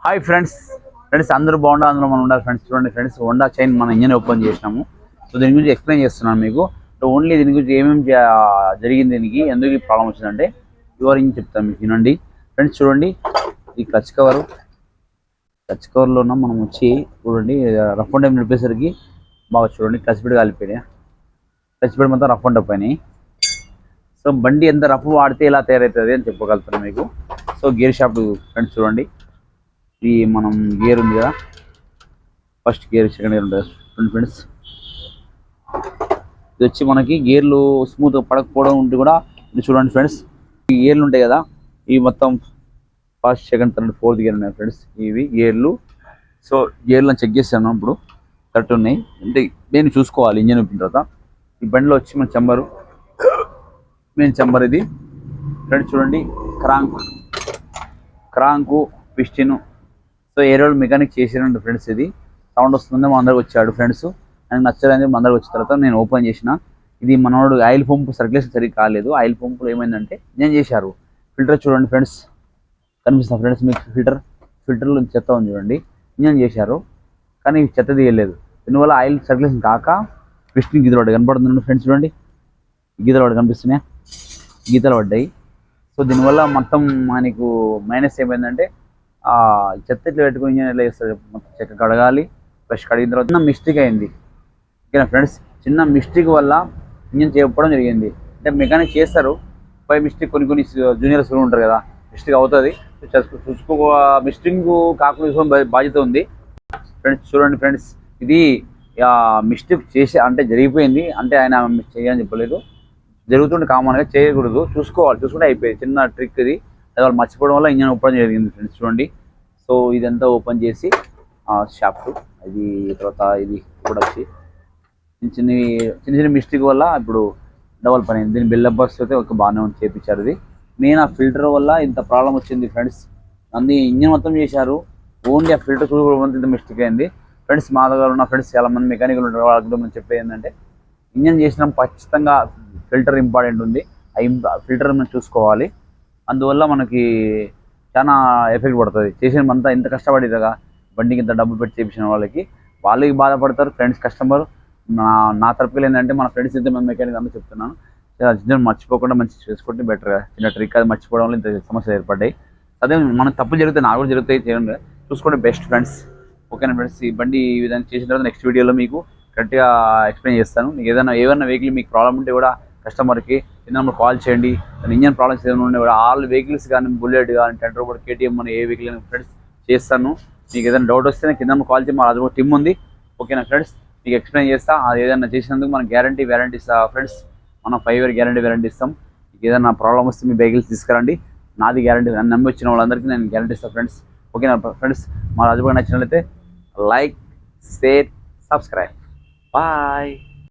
Hi friends అందరూ బాగుండాలి, అందులో మనం ఉండాలి ఫ్రెండ్స్. చూడండి ఫ్రెండ్స్, హోండా చైన్ మన ఇంజన్ ఓపెన్ చేసినాము. సో దీని గురించి ఎక్స్ప్లెయిన్ చేస్తున్నాను మీకు. ఓన్లీ దీని గురించి ఏమేమి జరిగింది, దీనికి ఎందుకు ఈ ప్రాబ్లం వచ్చిందంటే వివరించి చెప్తాను మీకు. వినండి ఫ్రెండ్స్. చూడండి, ఈ క్లచ్ కవర్లో మనం వచ్చి చూడండి, రఫ్ అండ్ టైం నడిపేసరికి బాగా చూడండి క్లచ్ పెడి కాలిపోయినాయి. క్లచ్ పెడి మొత్తం రఫ్ అండ్ టప్ అయినాయి. సో బండి ఎంత రఫ్ వాడితే ఎలా తయారవుతుంది అని చెప్పగలుగుతాను మీకు. సో గేర్ షాఫ్ట్ ఫ్రెండ్స్ చూడండి, ఇది మనం గేర్ ఉంది కదా, ఫస్ట్ గేర్ సెకండ్ గేర్ ఉంటుంది ఫ్రెండ్స్. ఇది వచ్చి మనకి గేర్లు స్మూత్ పడకపోవడం ఉంటే కూడా ఇది చూడండి ఫ్రెండ్స్. ఈ గేర్లు ఉంటాయి కదా, ఇవి మొత్తం first second third fourth gear ఉన్నాయి ఫ్రెండ్స్, ఇవి గేర్లు. సో గేర్లను చెక్ చేస్తాను ఇప్పుడు కరెక్ట్ ఉన్నాయి అంటే నేను చూసుకోవాలి ఇంజన్ ఒప్పిన తర్వాత. ఈ బండిలో వచ్చి మన మెయిన్ చెంబర్ ఇది ఫ్రెండ్స్. చూడండి, క్రాంకు పిస్టిన్. సో ఏ రోజు మెకానిక్ చేసిరండి ఫ్రెండ్స్. ఇది సౌండ్ వస్తుంది, మా అందరికి వచ్చాడు ఫ్రెండ్స్. నాకు నచ్చలేదు, మా అందరికి వచ్చిన తర్వాత నేను ఓపెన్ చేసిన. ఇది మనోడు ఆయిల్ పంపు సర్క్యులేషన్ సరిగ్గా కాలేదు. ఆయిల్ పంపులో ఏమైందంటే నేను చేశారు. ఫిల్టర్ చూడండి ఫ్రెండ్స్, కనిపిస్తుంది ఫ్రెండ్స్ మీకు. ఫిల్టర్లో చెత్త ఉంది చూడండి. ఇంజన్ చేశారు కానీ చెత్త తీయలేదు. దీనివల్ల ఆయిల్ సర్క్యులేషన్ కాక పిస్టిన్ గీతలు పడ్డాయి, కనపడుతుంది ఫ్రెండ్స్. చూడంండి, గీతలు పడ్డాయి, కనిపిస్తున్నాయి, గీతలు పడ్డాయి. సో దీనివల్ల మొత్తం మనకు మైనస్ ఏమైందంటే చెత్త ఇట్లా పెట్టుకుని ఇంజన్ ఎట్లా చేస్తారు, మొత్తం చెక్క కడగాలి. ఫ్రెష్ కడిగిన తర్వాత చిన్న మిస్టేక్ అయింది. ఓకేనా ఫ్రెండ్స్, చిన్న మిస్టేక్ వల్ల ఇంజన్ చేయకపోవడం జరిగింది. అంటే మెకానిక్ చేస్తారు, పై మిస్టేక్ కొన్ని జూనియర్స్ ఉంటారు కదా, మిస్టేక్ అవుతుంది. చూసుకో, మిస్టేక్ కాకుండా చూసుకోవడం బాధ్యత ఉంది ఫ్రెండ్స్. చూడండి ఫ్రెండ్స్, ఇది మిస్టేక్ చేసి అంటే జరిగిపోయింది, అంటే ఆయన చేయని చెప్పలేదు, జరుగుతుంటే కామన్గా చేయకూడదు, చూసుకుంటే అయిపోయింది. చిన్న ట్రిక్ ఇది, అది వాళ్ళు మర్చిపోవడం వల్ల ఇంజన్ ఓపెన్ జరిగింది ఫ్రెండ్స్. చూడండి, సో ఇదంతా ఓపెన్ చేసి షాఫ్ట్ ఇది తర్వాత ఇది కూడా వచ్చి చిన్న మిస్టేక్ వల్ల ఇప్పుడు డబల్ పని అయింది. దీని బిల్డప్ బాక్స్ అయితే ఒక బాగానే చేయించారు. ఇది మెయిన్ ఆ ఫిల్టర్ వల్ల ఇంత ప్రాబ్లం వచ్చింది ఫ్రెండ్స్. అన్ని ఇంజన్ మొత్తం చేశారు, ఓన్లీ ఆ ఫిల్టర్ చూసుకోవడం ఇంత మిస్టేక్ అయింది ఫ్రెండ్స్. మా దగ్గర ఉన్న ఫ్రెండ్స్ చాలా మంది మెకానికల్ ఉంటారు, వాళ్ళకి మనం చెప్పేది ఏంటంటే ఇంజన్ చేసినా ఖచ్చితంగా ఫిల్టర్ ఇంపార్టెంట్ ఉంది. ఆ ఫిల్టర్ మనం చూసుకోవాలి. అందువల్ల మనకి చాలా ఎఫెక్ట్ పడుతుంది. చేసినంతా ఇంత కష్టపడేదిగా బండికి ఇంత డబ్బులు పెట్టి చేయించిన వాళ్ళకి బాధపడతారు ఫ్రెండ్స్, కస్టమర్. నా తరపులు ఏంటంటే మన ఫ్రెండ్స్ ఇంత మంది మెకానిక్ అంతా చెప్తున్నాను, మర్చిపోకుండా మంచి చేసుకుంటే బెటర్. చిన్న ట్రిక్ అది మర్చిపోవడం వల్ల ఇంత సమస్యలు ఏర్పడ్డాయి. అదే మనకు తప్పులు జరుగుతాయి, నాకు కూడా జరుగుతాయి, చేయండి చూసుకోండి బెస్ట్ ఫ్రెండ్స్. ఓకేనా ఫ్రెండ్స్, ఈ బండి ఈ విధంగా చేసిన తర్వాత నెక్స్ట్ వీడియోలో మీకు కరెక్ట్గా ఎక్స్ప్లెయిన్ చేస్తాను. మీకు ఏదైనా వెహికల్ మీకు ప్రాబ్లం ఉంటే కూడా కస్టమర్కి కింద నెంబర్ కాల్ చేయండి. ఇంజన్ ప్రాబ్లమ్స్ ఏమైనా ఉంటే కూడా ఆల్ వెహికల్స్ కానీ బుల్లెట్ కానీ టెండర్ కూడా కేటీఎం అని ఏ వెహికల్ కానీ ఫ్రెండ్స్ చేస్తాను. మీకు ఏదైనా డౌట్ వస్తే కింద నెంబర్ కాల్ చేయండి, మా రాజు టీమ్ ఉంది. ఓకేనా ఫ్రెండ్స్, మీకు ఎక్స్ప్లెయిన్ చేస్తా. అది ఏదైనా చేసినందుకు మనం గ్యారంటీ ఇస్తా ఫ్రెండ్స్. మనం 5 year గ్యారంటీ ఇస్తాం. మీకు ఏదైనా ప్రాబ్లం వస్తే మీ వెహికల్స్ తీసుకురండి, నాది గ్యారంటీ. నన్ను నమ్మి వచ్చిన వాళ్ళందరికీ నేను గ్యారంటీ ఇస్తాను ఫ్రెండ్స్. ఓకేనా ఫ్రెండ్స్, మా రాజుబాబు నచ్చినట్లయితే లైక్, షేర్, సబ్స్క్రైబ్. బాయ్.